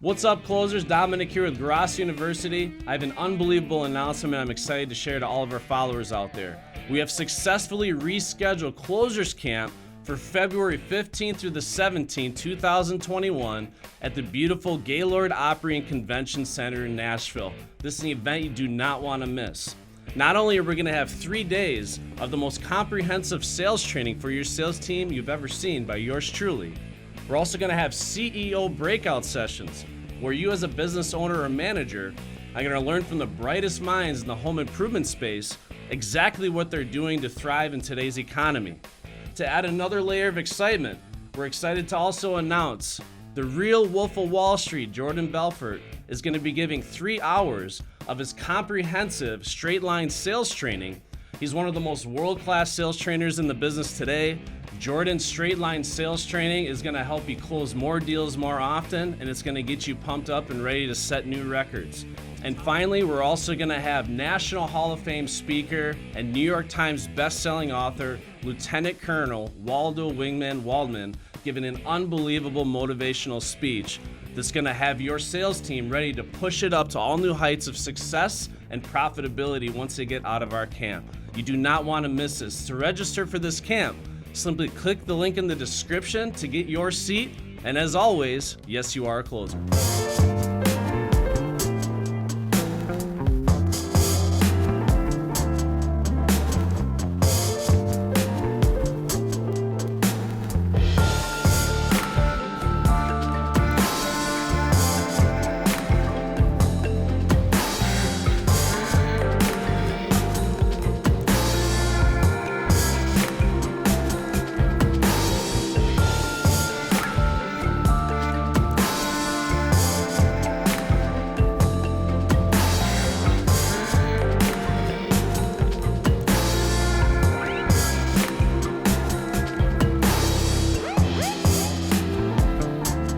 What's up, closers? Dominic here with Grosso University. I have an unbelievable announcement I'm excited to share to all of our followers out there. We have successfully rescheduled Closers Camp for February 15th through the 17th, 2021 at the beautiful Gaylord Opry and Convention Center in Nashville. This is an event you do not want to miss. Not only are we going to have 3 days of the most comprehensive sales training for your sales team you've ever seen by yours truly, we're also going to have CEO breakout sessions where you as a business owner or manager are going to learn from the brightest minds in the home improvement space exactly what they're doing to thrive in today's economy. To add another layer of excitement, we're excited to also announce the real Wolf of Wall Street, Jordan Belfort, is going to be giving 3 hours of his comprehensive straight line sales training. He's one of the most world-class sales trainers in the business today. Jordan's straight line sales training is going to help you close more deals more often, and it's going to get you pumped up and ready to set new records. And finally, we're also going to have National Hall of Fame speaker and New York Times best-selling author, Lieutenant Colonel Waldo Wingman Waldman, giving an unbelievable motivational speech that's going to have your sales team ready to push it up to all new heights of success and profitability once they get out of our camp. You do not want to miss this. To register for this camp, simply click the link in the description to get your seat. And as always, yes, you are a closer.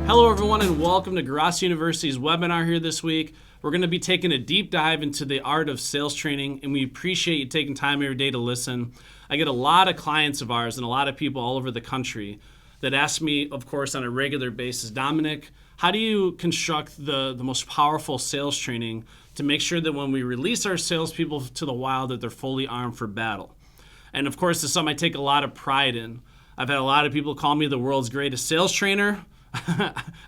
Hello everyone and welcome to Grosso University's webinar here this week. We're going to be taking a deep dive into the art of sales training, and we appreciate you taking time every day to listen. I get a lot of clients of ours and a lot of people all over the country that ask me, of course, on a regular basis, Dominic, how do you construct the most powerful sales training to make sure that when we release our salespeople to the wild that they're fully armed for battle? And of course, this is something I take a lot of pride in. I've had a lot of people call me the world's greatest sales trainer.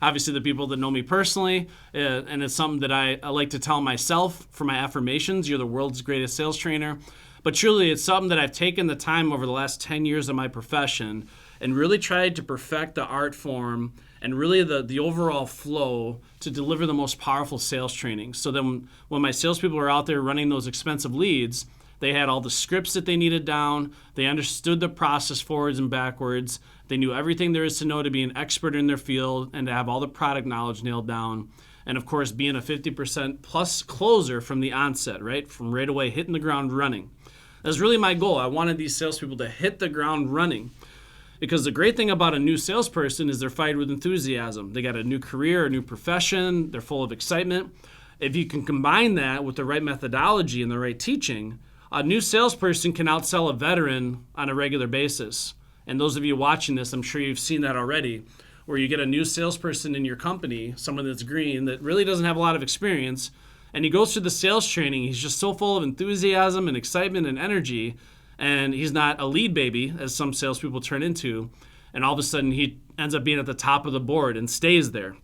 Obviously the people that know me personally, and it's something that I like to tell myself for my affirmations. You're the world's greatest sales trainer. But truly, it's something that I've taken the time over the last 10 years of my profession and really tried to perfect the art form and really the overall flow to deliver the most powerful sales training. So then when my salespeople were out there running those expensive leads, they had all the scripts that they needed down. They understood the process forwards and backwards. They knew everything there is to know to be an expert in their field and to have all the product knowledge nailed down. And of course, being a 50% plus closer from the onset, right? From right away, hitting the ground running. That's really my goal. I wanted these salespeople to hit the ground running. Because the great thing about a new salesperson is they're fired with enthusiasm. They got a new career, a new profession. They're full of excitement. If you can combine that with the right methodology and the right teaching, a new salesperson can outsell a veteran on a regular basis. And those of you watching this, I'm sure you've seen that already, where you get a new salesperson in your company, someone that's green, that really doesn't have a lot of experience, and he goes through the sales training. He's just so full of enthusiasm and excitement and energy, and he's not a lead baby, as some salespeople turn into, and all of a sudden he ends up being at the top of the board and stays there.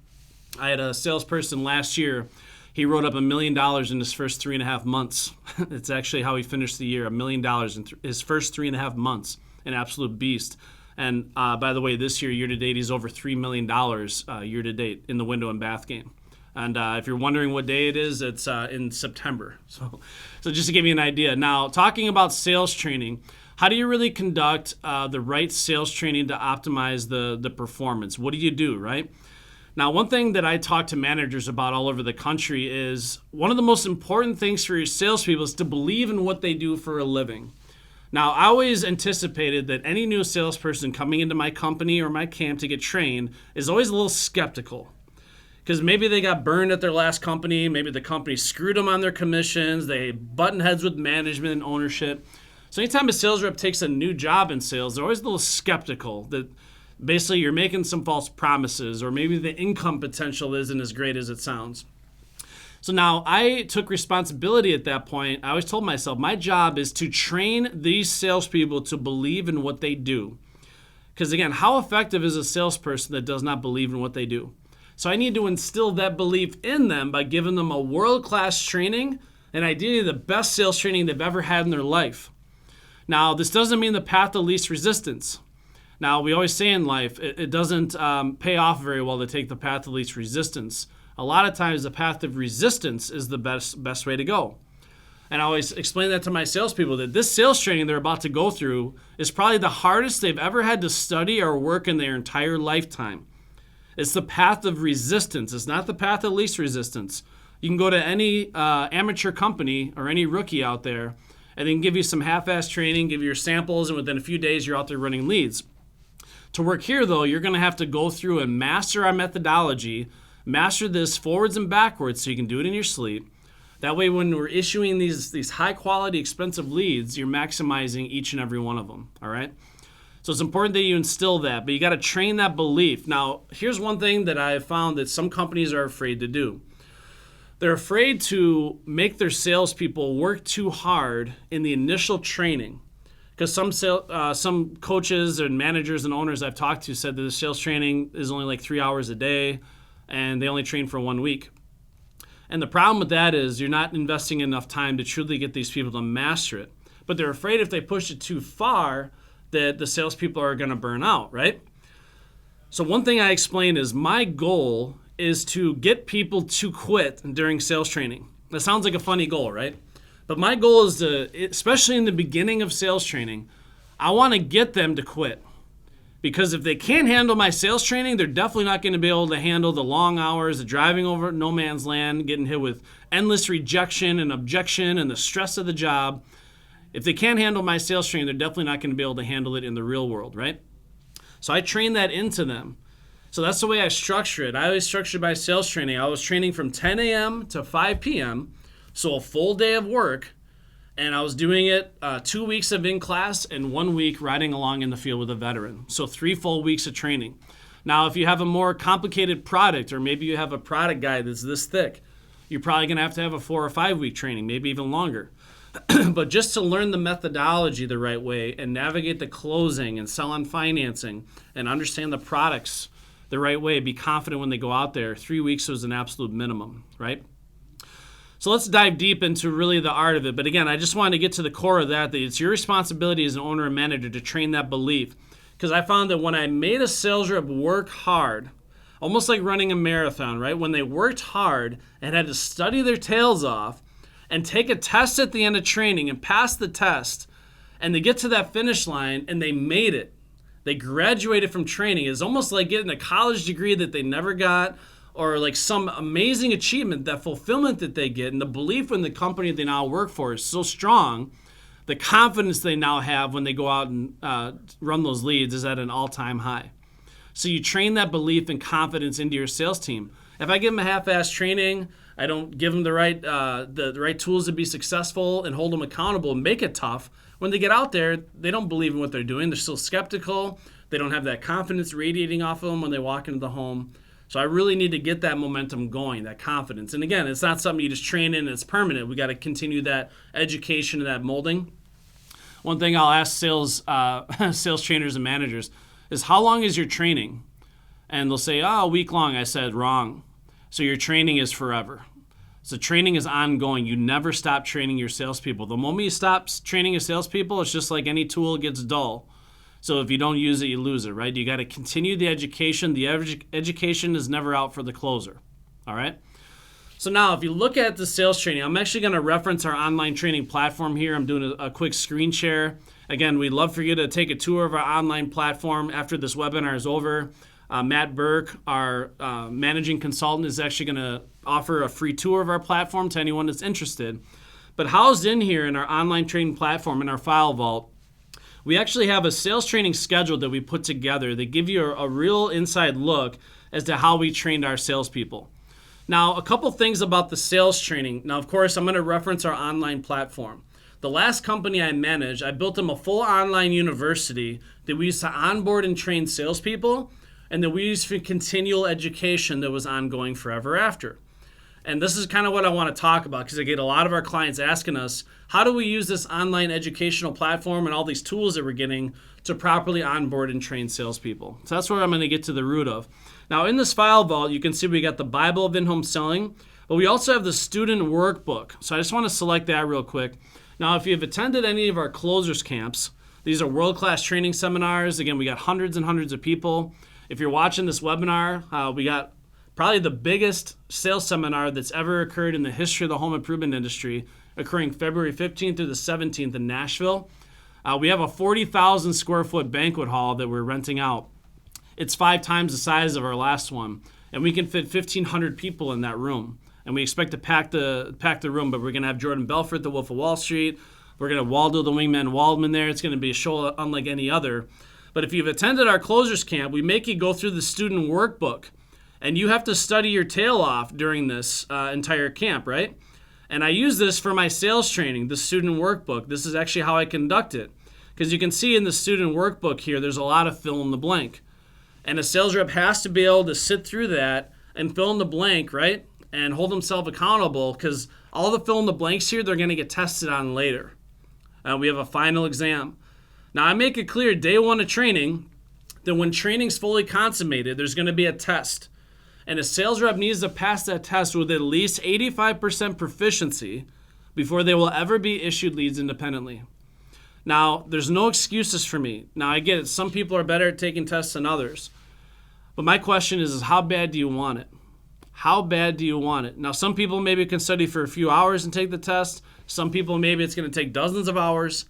I had a salesperson last year. He wrote up $1 million in his first 3.5 months. It's actually how he finished the year, $1 million in his first 3.5 months. An absolute beast. And by the way, this year to date, he's over $3 million year to date in the window and bath game. And if you're wondering what day it is, it's in September. So just to give you an idea. Now, talking about sales training, how do you really conduct the right sales training to optimize the performance? What do you do, right? Now, one thing that I talk to managers about all over the country is one of the most important things for your salespeople is to believe in what they do for a living. Now, I always anticipated that any new salesperson coming into my company or my camp to get trained is always a little skeptical. Because maybe they got burned at their last company, maybe the company screwed them on their commissions, they button heads with management and ownership. So anytime a sales rep takes a new job in sales, they're always a little skeptical that Basically, you're making some false promises, or maybe the income potential isn't as great as it sounds. So now I took responsibility at that point. I always told myself my job is to train these salespeople to believe in what they do. Because again, how effective is a salesperson that does not believe in what they do? So I need to instill that belief in them by giving them a world-class training, and ideally the best sales training they've ever had in their life. Now, this doesn't mean the path of least resistance. Now, we always say in life, it doesn't pay off very well to take the path of least resistance. A lot of times the path of resistance is the best way to go. And I always explain that to my salespeople, that this sales training they're about to go through is probably the hardest they've ever had to study or work in their entire lifetime. It's the path of resistance. It's not the path of least resistance. You can go to any amateur company or any rookie out there and then give you some half-ass training, give you your samples, and within a few days you're out there running leads. To work here, though, you're going to have to go through and master our methodology, master this forwards and backwards so you can do it in your sleep. That way, when we're issuing these high-quality, expensive leads, you're maximizing each and every one of them, all right? So it's important that you instill that, but you got to train that belief. Now, here's one thing that I have found that some companies are afraid to do. They're afraid to make their salespeople work too hard in the initial training. Because some coaches and managers and owners I've talked to said that the sales training is only like 3 hours a day, and they only train for 1 week. And the problem with that is you're not investing enough time to truly get these people to master it. But they're afraid if they push it too far that the salespeople are going to burn out, right? So one thing I explain is my goal is to get people to quit during sales training. That sounds like a funny goal, right? But my goal is to, especially in the beginning of sales training, I want to get them to quit. Because if they can't handle my sales training, they're definitely not going to be able to handle the long hours, the driving over no man's land, getting hit with endless rejection and objection and the stress of the job. If they can't handle my sales training, they're definitely not going to be able to handle it in the real world, right? So I train that into them. So that's the way I structure it. I always structure my sales training. I was training from 10 a.m. to 5 p.m., so a full day of work, and I was doing it 2 weeks of in-class and 1 week riding along in the field with a veteran. So 3 full weeks of training. Now, if you have a more complicated product, or maybe you have a product guide that's this thick, you're probably going to have a 4 or 5 week training, maybe even longer. But just to learn the methodology the right way and navigate the closing and sell on financing and understand the products the right way, be confident when they go out there, 3 weeks was an absolute minimum, right? So let's dive deep into really the art of it. But again, I just wanted to get to the core of that it's your responsibility as an owner and manager to train that belief. Because I found that when I made a sales rep work hard, almost like running a marathon, right? When they worked hard and had to study their tails off and take a test at the end of training and pass the test, and they get to that finish line and they made it. They graduated from training. It's almost like getting a college degree that they never got, or like some amazing achievement, that fulfillment that they get, and the belief in the company they now work for is so strong, the confidence they now have when they go out and run those leads is at an all-time high. So you train that belief and confidence into your sales team. If I give them a half-ass training, I don't give them the right tools to be successful and hold them accountable and make it tough, when they get out there, they don't believe in what they're doing. They're still skeptical. They don't have that confidence radiating off of them when they walk into the home. So I really need to get that momentum going, that confidence. And again, it's not something you just train in and it's permanent. We got to continue that education and that molding. One thing I'll ask sales trainers and managers is, how long is your training? And they'll say, a week long. I said, wrong. So your training is forever. So training is ongoing. You never stop training your salespeople. The moment you stop training your salespeople, it's just like any tool, gets dull. So if you don't use it, you lose it, right? You got to continue the education. The education is never out for the closer, all right? So now if you look at the sales training, I'm actually going to reference our online training platform here. I'm doing a quick screen share. Again, we'd love for you to take a tour of our online platform after this webinar is over. Matt Burke, our managing consultant, is actually going to offer a free tour of our platform to anyone that's interested. But housed in here in our online training platform, in our file vault, we actually have a sales training schedule that we put together that give you a real inside look as to how we trained our salespeople. Now, a couple things about the sales training. Now, of course, I'm going to reference our online platform. The last company I managed, I built them a full online university that we used to onboard and train salespeople, and that we used for continual education that was ongoing forever after. And this is kind of what I want to talk about, because I get a lot of our clients asking us, how do we use this online educational platform and all these tools that we're getting to properly onboard and train salespeople? So that's where I'm going to get to the root of. Now, in this file vault, you can see we got the Bible of in-home selling, but we also have the student workbook. So I just want to select that real quick. Now, if you've attended any of our closers camps, these are world-class training seminars. Again, we got hundreds and hundreds of people. If you're watching this webinar, we got probably the biggest sales seminar that's ever occurred in the history of the home improvement industry, occurring February 15th through the 17th in Nashville. We have a 40,000 square foot banquet hall that we're renting out. It's 5 times the size of our last one, and we can fit 1,500 people in that room. And we expect to pack the room, but we're going to have Jordan Belfort, the Wolf of Wall Street. We're going to have Waldo, the Wingman Waldman there. It's going to be a show unlike any other. But if you've attended our closers camp, we make you go through the student workbook. And you have to study your tail off during this entire camp, right? And I use this for my sales training, the student workbook. This is actually how I conduct it. Because you can see in the student workbook here, there's a lot of fill in the blank. And a sales rep has to be able to sit through that and fill in the blank, right? And hold themselves accountable, because all the fill in the blanks here, they're going to get tested on later. We have a final exam. Now, I make it clear day one of training that when training's fully consummated, there's going to be a test. And a sales rep needs to pass that test with at least 85% proficiency before they will ever be issued leads independently. Now, there's no excuses for me. Now, I get it. Some people are better at taking tests than others. But my question is how bad do you want it? How bad do you want it? Now, some people maybe can study for a few hours and take the test. Some people, maybe it's going to take dozens of hours.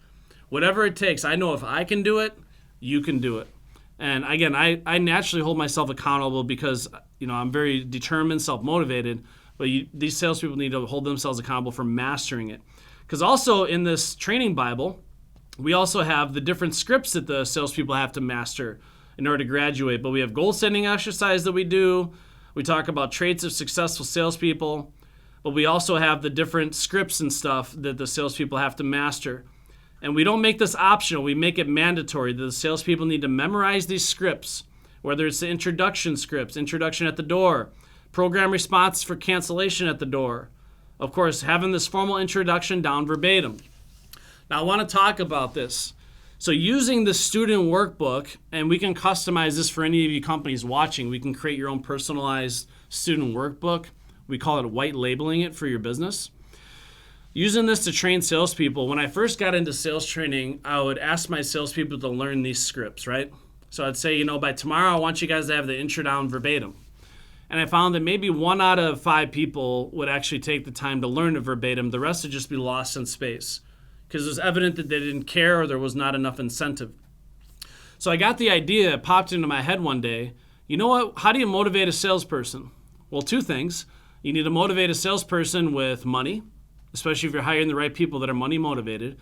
Whatever it takes, I know if I can do it, you can do it. And again, I naturally hold myself accountable because, I'm very determined, self-motivated, but these salespeople need to hold themselves accountable for mastering it. Because also in this training Bible, we also have the different scripts that the salespeople have to master in order to graduate. But we have goal-setting exercise that we do. We talk about traits of successful salespeople. But we also have the different scripts and stuff that the salespeople have to master. And we don't make this optional. We make it mandatory that the salespeople need to memorize these scripts, whether it's the introduction scripts, introduction at the door, program response for cancellation at the door. Of course, having this formal introduction down verbatim. Now, I want to talk about this. So using the student workbook, and we can customize this for any of you companies watching. We can create your own personalized student workbook. We call it white labeling it for your business. Using this to train salespeople, when I first got into sales training, I would ask my salespeople to learn these scripts, right? So I'd say, by tomorrow, I want you guys to have the intro down verbatim. And I found that maybe 1 out of 5 people would actually take the time to learn it verbatim. The rest would just be lost in space because it was evident that they didn't care or there was not enough incentive. So I got the idea, it popped into my head one day. You know what? How do you motivate a salesperson? Well, 2 things. You need to motivate a salesperson with money, especially if you're hiring the right people that are money motivated,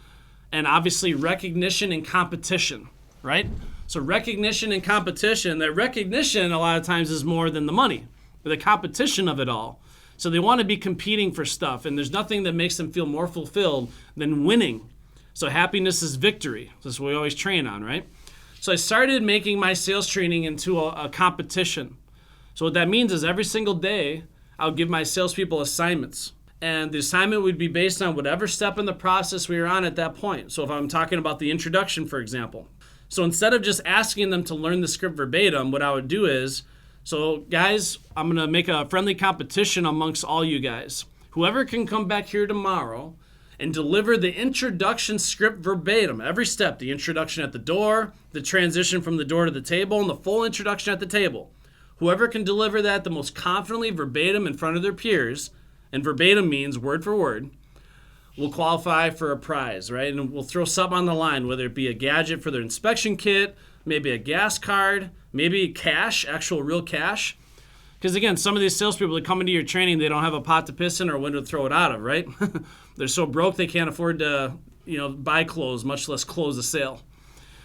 and obviously recognition and competition, right? So recognition and competition, that recognition a lot of times is more than the money, the competition of it all. So they want to be competing for stuff, and there's nothing that makes them feel more fulfilled than winning. So happiness is victory. This is what we always train on, right? So I started making my sales training into a competition. So what that means is every single day, I'll give my salespeople assignments. And the assignment would be based on whatever step in the process we were on at that point. So if I'm talking about the introduction, for example. So instead of just asking them to learn the script verbatim, what I would do is, so guys, I'm going to make a friendly competition amongst all you guys. Whoever can come back here tomorrow and deliver the introduction script verbatim, every step, the introduction at the door, the transition from the door to the table, and the full introduction at the table. Whoever can deliver that the most confidently verbatim in front of their peers, and verbatim means word for word, will qualify for a prize, right? And we'll throw something on the line, whether it be a gadget for their inspection kit, maybe a gas card, maybe cash, actual real cash. Because again, some of these salespeople that come into your training, they don't have a pot to piss in or a window to throw it out of, right? They're so broke they can't afford to, buy clothes, much less close a sale.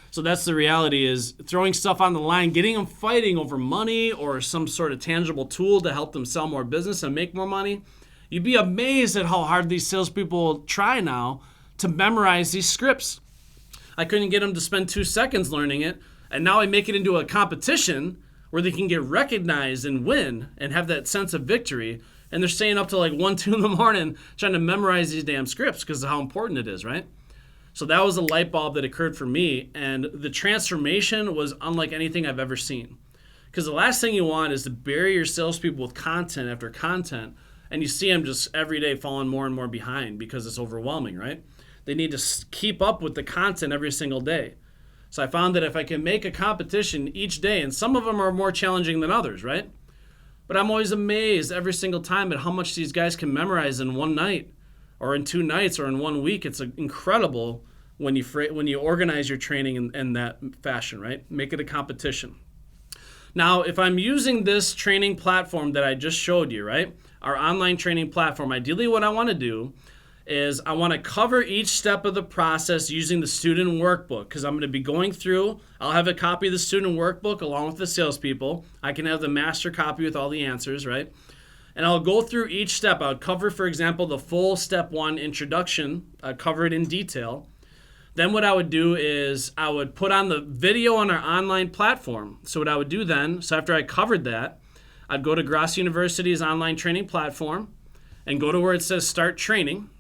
So that's the reality, is throwing stuff on the line, getting them fighting over money or some sort of tangible tool to help them sell more business and make more money. You'd be amazed at how hard these salespeople try now to memorize these scripts. I couldn't get them to spend 2 seconds learning it, and now I make it into a competition where they can get recognized and win and have that sense of victory, and they're staying up till like 1, 2 in the morning trying to memorize these damn scripts because of how important it is, right? So that was a light bulb that occurred for me, and the transformation was unlike anything I've ever seen. Because the last thing you want is to bury your salespeople with content after content, and you see them just every day falling more and more behind because it's overwhelming, right? They need to keep up with the content every single day. So I found that if I can make a competition each day, and some of them are more challenging than others, right? But I'm always amazed every single time at how much these guys can memorize in one night or in 2 nights or in 1 week. It's incredible when you organize your training in that fashion, right? Make it a competition. Now, if I'm using this training platform that I just showed you, right? Our online training platform, ideally what I want to do is I want to cover each step of the process using the student workbook, because I'm going to be going through, I'll have a copy of the student workbook along with the salespeople. I can have the master copy with all the answers, right? And I'll go through each step. I would cover, for example, the full step 1 introduction. I'd cover it in detail. Then what I would do is I would put on the video on our online platform. So what I would do then, so after I covered that, I'd go to Grosso University's online training platform and go to where it says Start Training.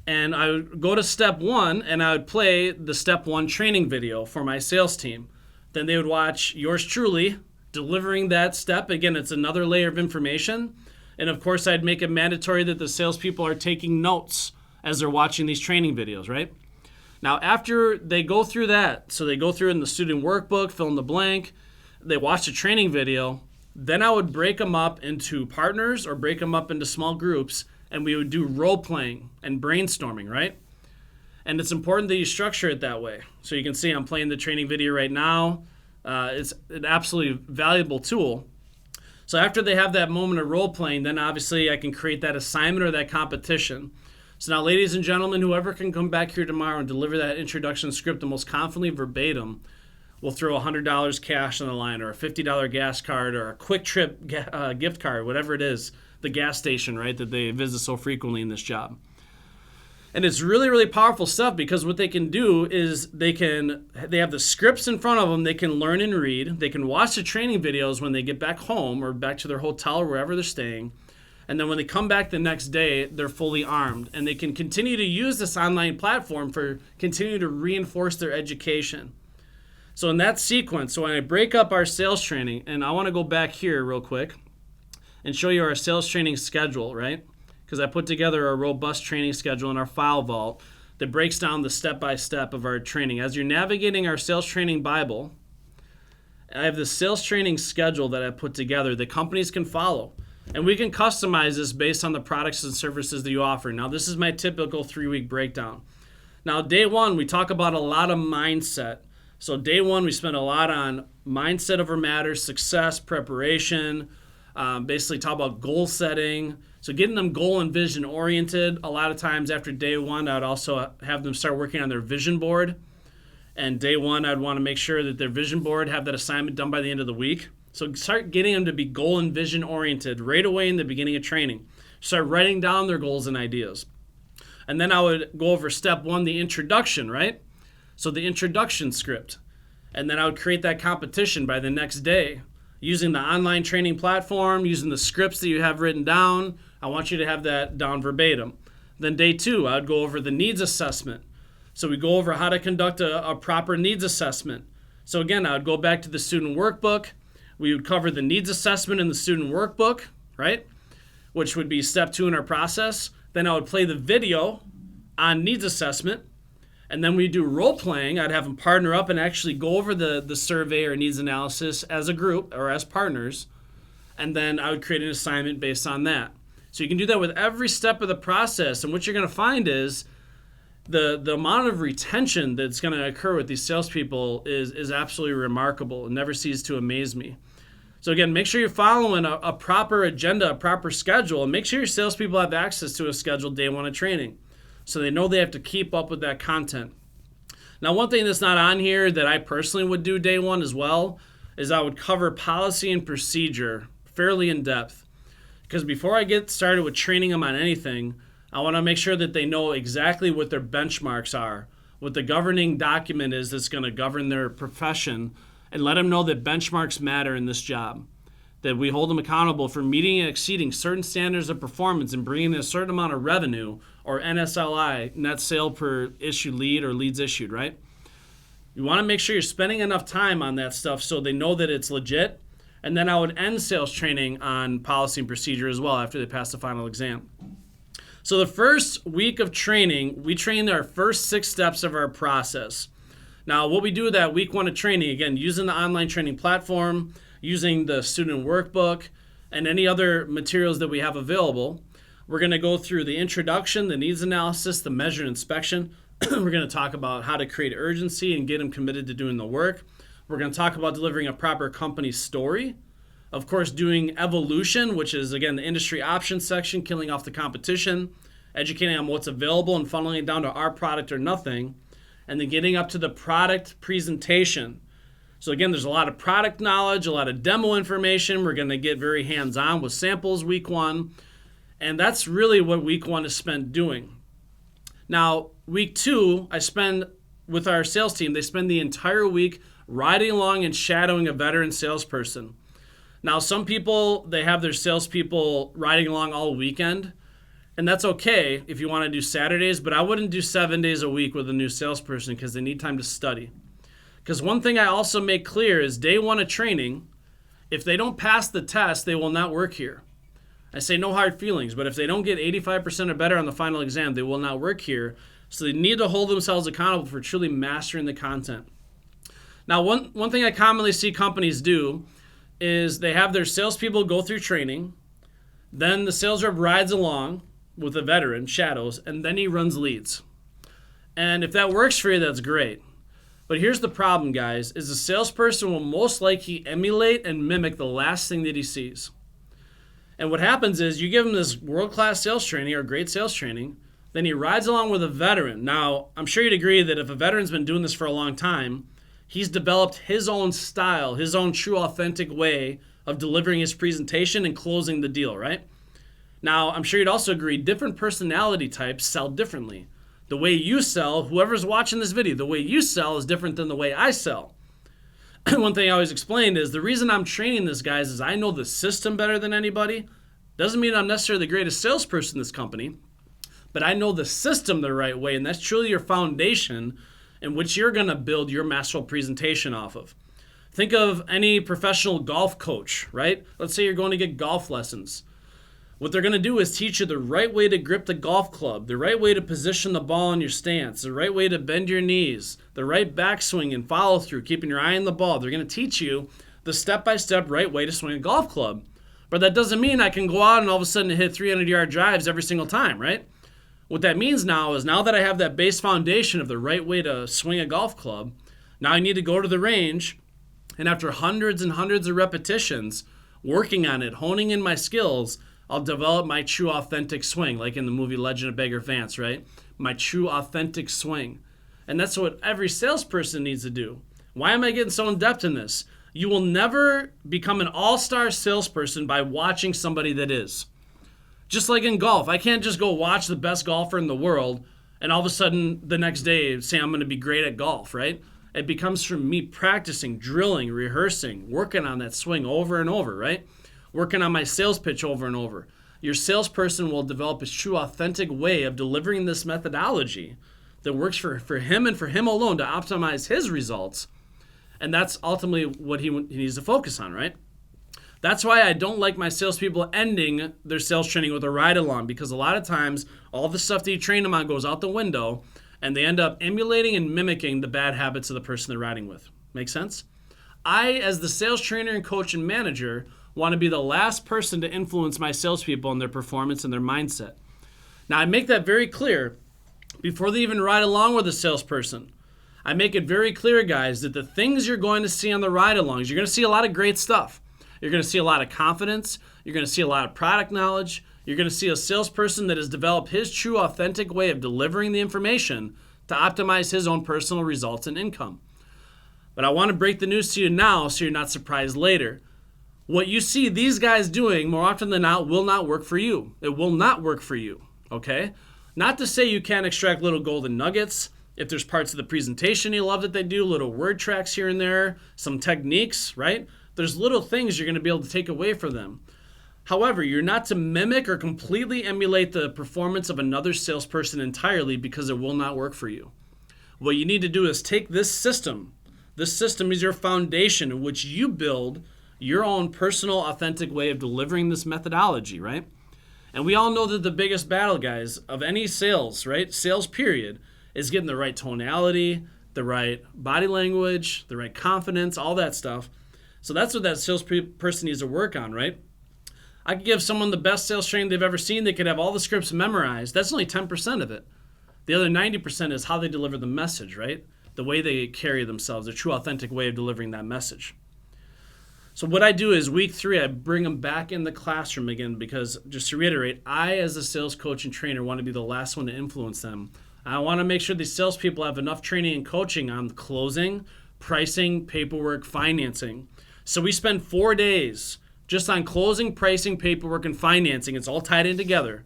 And I would go to step 1 and I would play the step 1 training video for my sales team. Then they would watch yours truly delivering that step. Again, it's another layer of information. And of course, I'd make it mandatory that the salespeople are taking notes as they're watching these training videos, right? Now, after they go through that, so they go through in the student workbook, fill in the blank, they watch the training video, then I would break them up into partners or break them up into small groups, and we would do role-playing and brainstorming, right? And it's important that you structure it that way. So you can see I'm playing the training video right now. It's an absolutely valuable tool. So after they have that moment of role-playing, then obviously I can create that assignment or that competition. So now, ladies and gentlemen, whoever can come back here tomorrow and deliver that introduction script the most confidently verbatim, we'll throw $100 cash on the line, or a $50 gas card, or a quick trip gift card, whatever it is, the gas station, right, that they visit so frequently in this job. And it's really, really powerful stuff, because what they can do is they have the scripts in front of them. They can learn and read. They can watch the training videos when they get back home or back to their hotel or wherever they're staying. And then when they come back the next day, they're fully armed. And they can continue to use this online platform for continue to reinforce their education. So in that sequence, so when I break up our sales training, and I want to go back here real quick and show you our sales training schedule, right? Because I put together a robust training schedule in our file vault that breaks down the step-by-step of our training. As you're navigating our sales training Bible, I have the sales training schedule that I put together that companies can follow. And we can customize this based on the products and services that you offer. Now, this is my typical 3-week breakdown. Now, day 1, we talk about a lot of mindset. So day 1, we spend a lot on mindset over matters, success, preparation, basically talk about goal setting. So getting them goal and vision oriented. A lot of times after day 1, I would also have them start working on their vision board. And day 1, I'd want to make sure that their vision board have that assignment done by the end of the week. So start getting them to be goal and vision oriented right away in the beginning of training. Start writing down their goals and ideas. And then I would go over step 1, the introduction, right? So the introduction script. And then I would create that competition by the next day using the online training platform, using the scripts that you have written down. I want you to have that down verbatim. Then day 2, I would go over the needs assessment. So we go over how to conduct a proper needs assessment. So again, I would go back to the student workbook. We would cover the needs assessment in the student workbook, right? Which would be step 2 in our process. Then I would play the video on needs assessment. And then we do role playing. I'd have them partner up and actually go over the survey or needs analysis as a group or as partners. And then I would create an assignment based on that. So you can do that with every step of the process. And what you're going to find is the amount of retention that's going to occur with these salespeople is absolutely remarkable. It never ceases to amaze me. So again, make sure you're following a proper agenda, a proper schedule, and make sure your salespeople have access to a scheduled day 1 of training so they know they have to keep up with that content. Now, one thing that's not on here that I personally would do day 1 as well is I would cover policy and procedure fairly in depth. Because before I get started with training them on anything, I want to make sure that they know exactly what their benchmarks are, what the governing document is that's going to govern their profession, and let them know that benchmarks matter in this job, that we hold them accountable for meeting and exceeding certain standards of performance and bringing in a certain amount of revenue, or NSLI, net sale per issued lead or leads issued, right? You want to make sure you're spending enough time on that stuff so they know that it's legit. And then I would end sales training on policy and procedure as well after they pass the final exam. So the first week of training, we train our first 6 steps of our process. Now, what we do with that week 1 of training, again, using the online training platform, using the student workbook, and any other materials that we have available, we're going to go through the introduction, the needs analysis, the measure and inspection. We're going to talk about how to create urgency and get them committed to doing the work. We're going to talk about delivering a proper company story. Of course, doing evolution, which is, again, the industry options section, killing off the competition, educating on what's available and funneling it down to our product or nothing, and then getting up to the product presentation. So again, there's a lot of product knowledge, a lot of demo information. We're going to get very hands-on with samples week 1, and that's really what week 1 is spent doing. Now, week 2, I spend with our sales team, they spend the entire week riding along and shadowing a veteran salesperson. Now, some people, they have their salespeople riding along all weekend, and that's okay if you want to do Saturdays, but I wouldn't do 7 days a week with a new salesperson because they need time to study. Because one thing I also make clear is day 1 of training, if they don't pass the test, they will not work here. I say no hard feelings, but if they don't get 85% or better on the final exam, they will not work here. So they need to hold themselves accountable for truly mastering the content. Now, one thing I commonly see companies do is they have their salespeople go through training, then the sales rep rides along with a veteran, shadows, and then he runs leads. And if that works for you, that's great. But here's the problem, guys, is the salesperson will most likely emulate and mimic the last thing that he sees. And what happens is you give him this world-class sales training or great sales training, then he rides along with a veteran. Now, I'm sure you'd agree that if a veteran's been doing this for a long time, he's developed his own style, his own true authentic way of delivering his presentation and closing the deal, right? Now, I'm sure you'd also agree different personality types sell differently. The way you sell, whoever's watching this video, the way you sell is different than the way I sell. One thing I always explain is the reason I'm training this, guys, is I know the system better than anybody. Doesn't mean I'm necessarily the greatest salesperson in this company, but I know the system the right way, and that's truly your foundation in which you're going to build your masterful presentation off of. Think of any professional golf coach, right? Let's say you're going to get golf lessons. What they're going to do is teach you the right way to grip the golf club, the right way to position the ball in your stance, the right way to bend your knees, the right backswing and follow through, keeping your eye on the ball. They're going to teach you the step-by-step right way to swing a golf club. But that doesn't mean I can go out and all of a sudden hit 300-yard drives every single time, right? What that means now is now that I have that base foundation of the right way to swing a golf club, now I need to go to the range, and after hundreds and hundreds of repetitions, working on it, honing in my skills, I'll develop my true authentic swing, like in the movie Legend of Bagger Vance, right? My true authentic swing. And that's what every salesperson needs to do. Why am I getting so in-depth in this? You will never become an all-star salesperson by watching somebody that is. Just like in golf, I can't just go watch the best golfer in the world and all of a sudden the next day say I'm going to be great at golf, right? It becomes from me practicing, drilling, rehearsing, working on that swing over and over, right? Working on my sales pitch over and over. Your salesperson will develop his true authentic way of delivering this methodology that works for him and for him alone to optimize his results. And that's ultimately what he needs to focus on, right? That's why I don't like my salespeople ending their sales training with a ride-along, because a lot of times all the stuff that you train them on goes out the window and they end up emulating and mimicking the bad habits of the person they're riding with. Make sense? I, as the sales trainer and coach and manager, want to be the last person to influence my salespeople in their performance and their mindset. Now, I make that very clear before they even ride along with a salesperson. I make it very clear, guys, that the things you're going to see on the ride-alongs, you're going to see a lot of great stuff. You're going to see a lot of confidence. You're going to see a lot of product knowledge. You're going to see a salesperson that has developed his true, authentic way of delivering the information to optimize his own personal results and income. But I want to break the news to you now so you're not surprised later. What you see these guys doing more often than not will not work for you. It will not work for you. okay? Not to say you can't extract little golden nuggets. If there's parts of the presentation you love that they do, little word tracks here and there, some techniques, right? There's little things you're going to be able to take away from them. However, you're not to mimic or completely emulate the performance of another salesperson entirely, because it will not work for you. What you need to do is take this system. This system is your foundation in which you build your own personal, authentic way of delivering this methodology, right? And we all know that the biggest battle, guys, of any sales, right? Sales period, is getting the right tonality, the right body language, the right confidence, all that stuff. So that's what that salesperson needs to work on, right? I could give someone the best sales training they've ever seen. They could have all the scripts memorized. That's only 10% of it. The other 90% is how they deliver the message, right? The way they carry themselves, their true authentic way of delivering that message. So what I do is week 3, I bring them back in the classroom again, because just to reiterate, I as a sales coach and trainer want to be the last one to influence them. I want to make sure these salespeople have enough training and coaching on closing, pricing, paperwork, financing. So we spend 4 days just on closing, pricing, paperwork, and financing. It's all tied in together.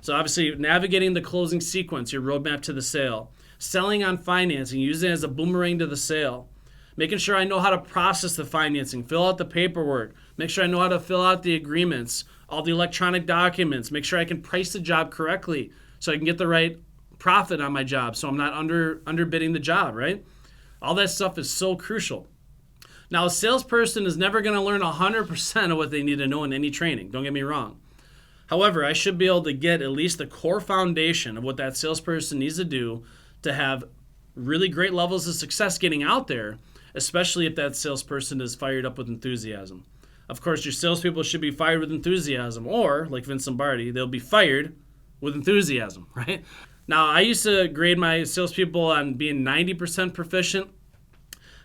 So obviously navigating the closing sequence, your roadmap to the sale, selling on financing, using it as a boomerang to the sale, making sure I know how to process the financing, fill out the paperwork, make sure I know how to fill out the agreements, all the electronic documents, make sure I can price the job correctly so I can get the right profit on my job so I'm not underbidding the job, right? All that stuff is so crucial. Now, a salesperson is never going to learn 100% of what they need to know in any training. Don't get me wrong. However, I should be able to get at least the core foundation of what that salesperson needs to do to have really great levels of success getting out there, especially if that salesperson is fired up with enthusiasm. Of course, your salespeople should be fired with enthusiasm, or, like Vince Lombardi, they'll be fired with enthusiasm, right? Now, I used to grade my salespeople on being 90% proficient.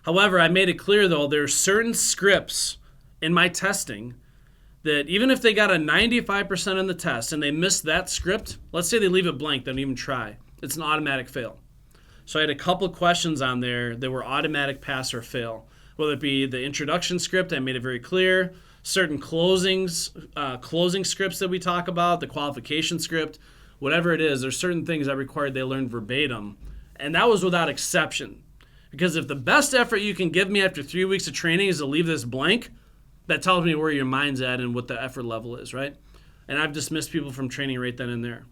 However, I made it clear, though, there are certain scripts in my testing that even if they got a 95% on the test and they missed that script, let's say they leave it blank, they don't even try, it's an automatic fail. So I had a couple questions on there that were automatic pass or fail, whether it be the introduction script, I made it very clear, certain closing scripts that we talk about, the qualification script, whatever it is, there's certain things I required they learn verbatim. And that was without exception. Because if the best effort you can give me after 3 weeks of training is to leave this blank, that tells me where your mind's at and what the effort level is, right? And I've dismissed people from training right then and there.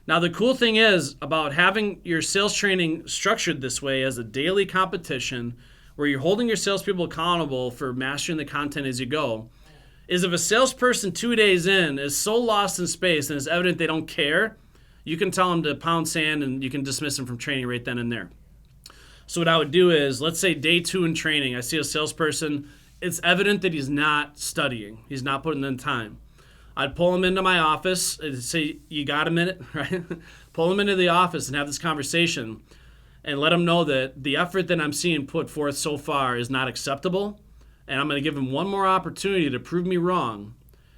Now, the cool thing is about having your sales training structured this way as a daily competition where you're holding your salespeople accountable for mastering the content as you go, is if a salesperson 2 days in is so lost in space and it's evident they don't care, you can tell them to pound sand and you can dismiss them from training right then and there. So what I would do is, let's say day 2 in training, I see a salesperson, it's evident that he's not studying. He's not putting in time. I'd pull him into my office and say, you got a minute, right? Pull him into the office and have this conversation and let him know that the effort that I'm seeing put forth so far is not acceptable. And I'm going to give him one more opportunity to prove me wrong.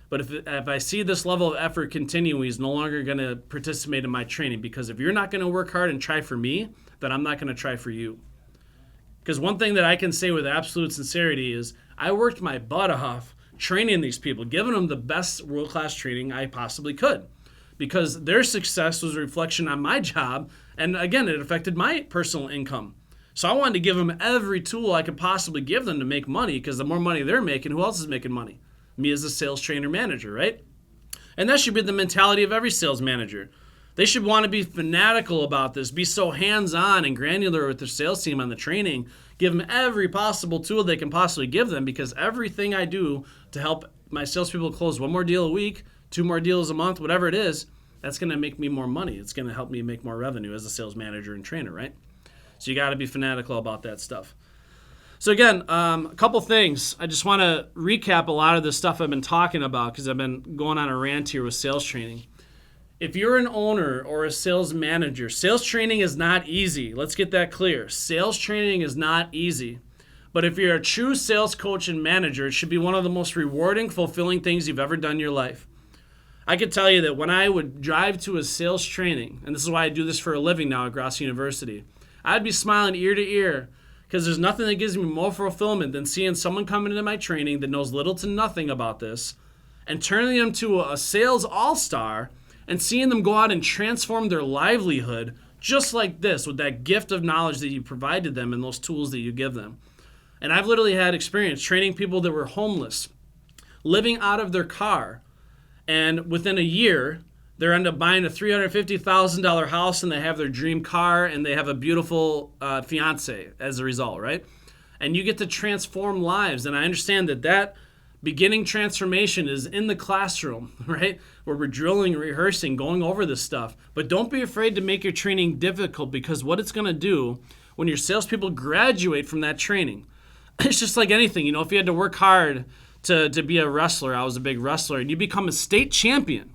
But if I see this level of effort continue, he's no longer going to participate in my training, because if you're not going to work hard and try for me, then I'm not going to try for you. Because one thing that I can say with absolute sincerity is I worked my butt off training these people, giving them the best world-class training I possibly could, because their success was a reflection on my job. And again, it affected my personal income. So I wanted to give them every tool I could possibly give them to make money, because the more money they're making, who else is making money? Me as a sales trainer manager, right? And that should be the mentality of every sales manager. They should want to be fanatical about this, be so hands-on and granular with their sales team on the training, give them every possible tool they can possibly give them, because everything I do to help my salespeople close 1 more deal a week, 2 more deals a month, whatever it is, that's going to make me more money. It's going to help me make more revenue as a sales manager and trainer, right? So you got to be fanatical about that stuff. So again, a couple things. I just want to recap a lot of the stuff I've been talking about, because I've been going on a rant here with sales training. If you're an owner or a sales manager, sales training is not easy. Let's get that clear. Sales training is not easy. But if you're a true sales coach and manager, it should be one of the most rewarding, fulfilling things you've ever done in your life. I could tell you that when I would drive to a sales training, and this is why I do this for a living now at Grosso University, I'd be smiling ear to ear, because there's nothing that gives me more fulfillment than seeing someone come into my training that knows little to nothing about this and turning them to a sales all-star and seeing them go out and transform their livelihood just like this with that gift of knowledge that you provided them and those tools that you give them. And I've literally had experience training people that were homeless, living out of their car, and within a year, they end up buying a $350,000 house and they have their dream car and they have a beautiful fiance as a result, right? And you get to transform lives. And I understand that beginning transformation is in the classroom, right? Where we're drilling, rehearsing, going over this stuff. But don't be afraid to make your training difficult, because what it's going to do when your salespeople graduate from that training, it's just like anything. If you had to work hard to be a wrestler, I was a big wrestler, and you become a state champion,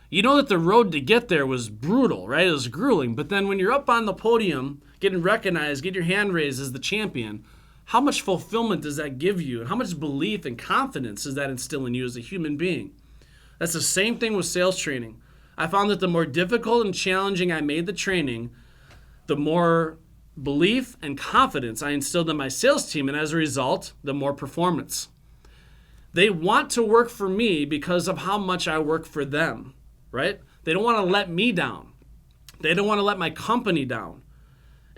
you know that the road to get there was brutal, right? It was grueling. But then when you're up on the podium, getting recognized, get your hand raised as the champion, how much fulfillment does that give you? And how much belief and confidence does that instill in you as a human being? That's the same thing with sales training. I found that the more difficult and challenging I made the training, the more belief and confidence I instilled in my sales team, and as a result, the more performance. They want to work for me because of how much I work for them. Right? They don't want to let me down. They don't want to let my company down.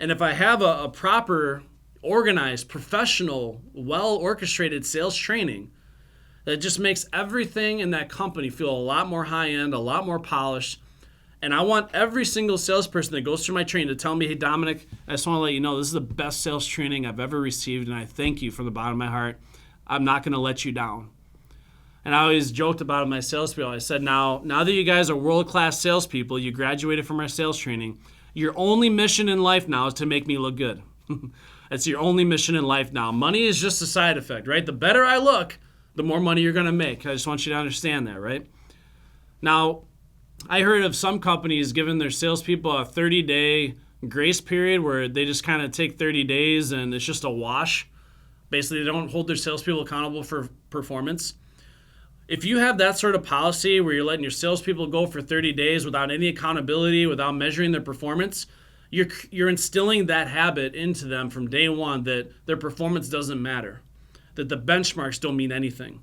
And if I have a proper, organized, professional, well-orchestrated sales training, that just makes everything in that company feel a lot more high-end, a lot more polished. And I want every single salesperson that goes through my training to tell me, hey, Dominic, I just want to let you know this is the best sales training I've ever received, and I thank you from the bottom of my heart. I'm not going to let you down. And I always joked about it with my salespeople. I said, now that you guys are world-class salespeople, you graduated from our sales training, your only mission in life now is to make me look good. That's your only mission in life now. Money is just a side effect, right? The better I look, the more money you're going to make. I just want you to understand that, right? Now, I heard of some companies giving their salespeople a 30-day grace period where they just kind of take 30 days and it's just a wash. Basically, they don't hold their salespeople accountable for performance. If you have that sort of policy where you're letting your salespeople go for 30 days without any accountability, without measuring their performance, you're instilling that habit into them from day one that their performance doesn't matter, that the benchmarks don't mean anything.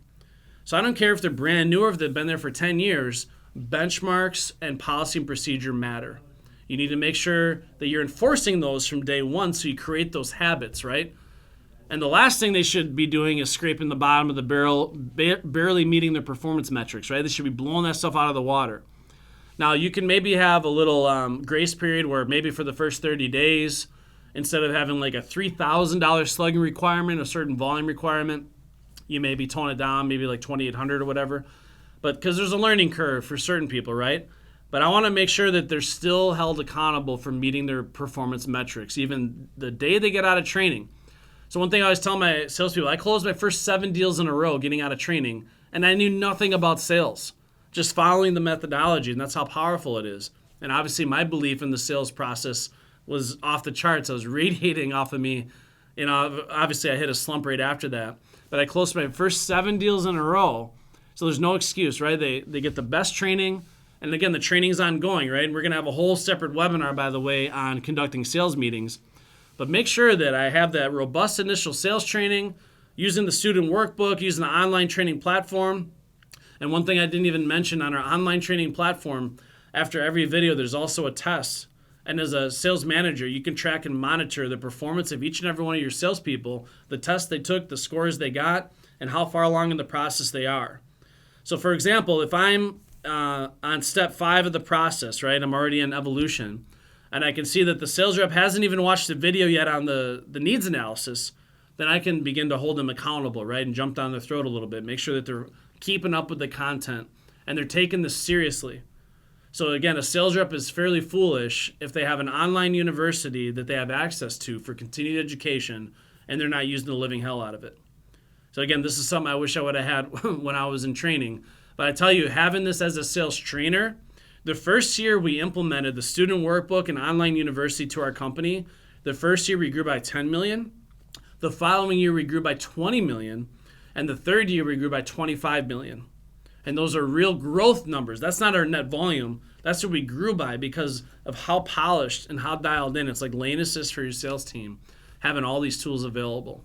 So I don't care if they're brand new or if they've been there for 10 years, benchmarks and policy and procedure matter. You need to make sure that you're enforcing those from day one so you create those habits, right? And the last thing they should be doing is scraping the bottom of the barrel, barely meeting their performance metrics, right? They should be blowing that stuff out of the water. Now, you can maybe have a little grace period where maybe for the first 30 days, instead of having like a $3,000 slugging requirement, a certain volume requirement, you maybe tone it down, maybe like 2,800 or whatever. But because there's a learning curve for certain people, right? But I want to make sure that they're still held accountable for meeting their performance metrics, even the day they get out of training. So one thing I always tell my salespeople, I closed my first 7 deals in a row getting out of training, and I knew nothing about sales, just following the methodology, and that's how powerful it is. And obviously my belief in the sales process was off the charts. I was radiating off of me. Obviously I hit a slump right after that, but I closed my first 7 deals in a row, so there's no excuse, right? They get the best training, and again, the training's ongoing, right? And we're going to have a whole separate webinar, by the way, on conducting sales meetings. But make sure that I have that robust initial sales training, using the student workbook, using the online training platform. And one thing I didn't even mention on our online training platform, after every video, there's also a test. And as a sales manager, you can track and monitor the performance of each and every one of your salespeople, the tests they took, the scores they got, and how far along in the process they are. So for example, if I'm on step 5 of the process, right, I'm already in evolution, and I can see that the sales rep hasn't even watched the video yet on the needs analysis, then I can begin to hold them accountable, right, and jump down their throat a little bit, make sure that they're keeping up with the content and they're taking this seriously. So again, a sales rep is fairly foolish if they have an online university that they have access to for continued education and they're not using the living hell out of it. So again, this is something I wish I would have had when I was in training. But I tell you, having this as a sales trainer, the first year we implemented the student workbook and online university to our company, the first year we grew by 10 million. The following year we grew by 20 million. And the third year we grew by 25 million. And those are real growth numbers. That's not our net volume. That's what we grew by because of how polished and how dialed in. It's like lane assist for your sales team, having all these tools available.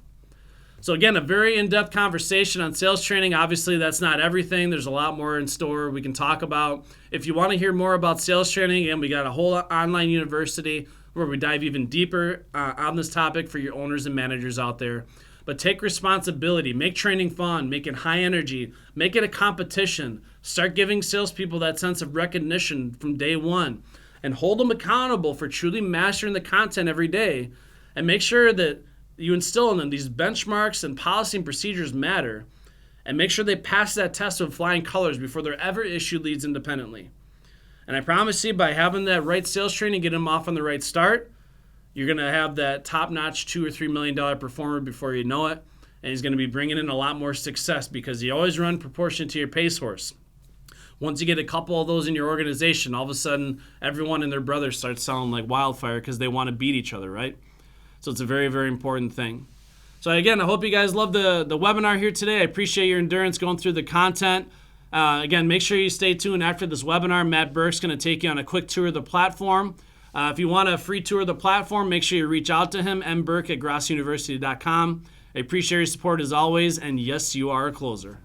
So again, a very in-depth conversation on sales training. Obviously, that's not everything. There's a lot more in store we can talk about. If you want to hear more about sales training, again, we got a whole online university where we dive even deeper on this topic for your owners and managers out there. But take responsibility. Make training fun. Make it high energy. Make it a competition. Start giving salespeople that sense of recognition from day one. And hold them accountable for truly mastering the content every day. And make sure that you instill in them these benchmarks and policy and procedures matter, and make sure they pass that test with flying colors before they're ever issued leads independently. And I promise you, by having that right sales training, get them off on the right start, you're going to have that top-notch $2 or $3 million performer before you know it, and he's going to be bringing in a lot more success because you always run proportionate to your pace horse. Once you get a couple of those in your organization, all of a sudden, everyone and their brother starts selling like wildfire because they want to beat each other, right? So it's a very, very important thing. So again, I hope you guys love the webinar here today. I appreciate your endurance going through the content. Again, make sure you stay tuned after this webinar. Matt Burke's going to take you on a quick tour of the platform. If you want a free tour of the platform, make sure you reach out to him, mburke@grossuniversity.com. I appreciate your support as always, and yes, you are a closer.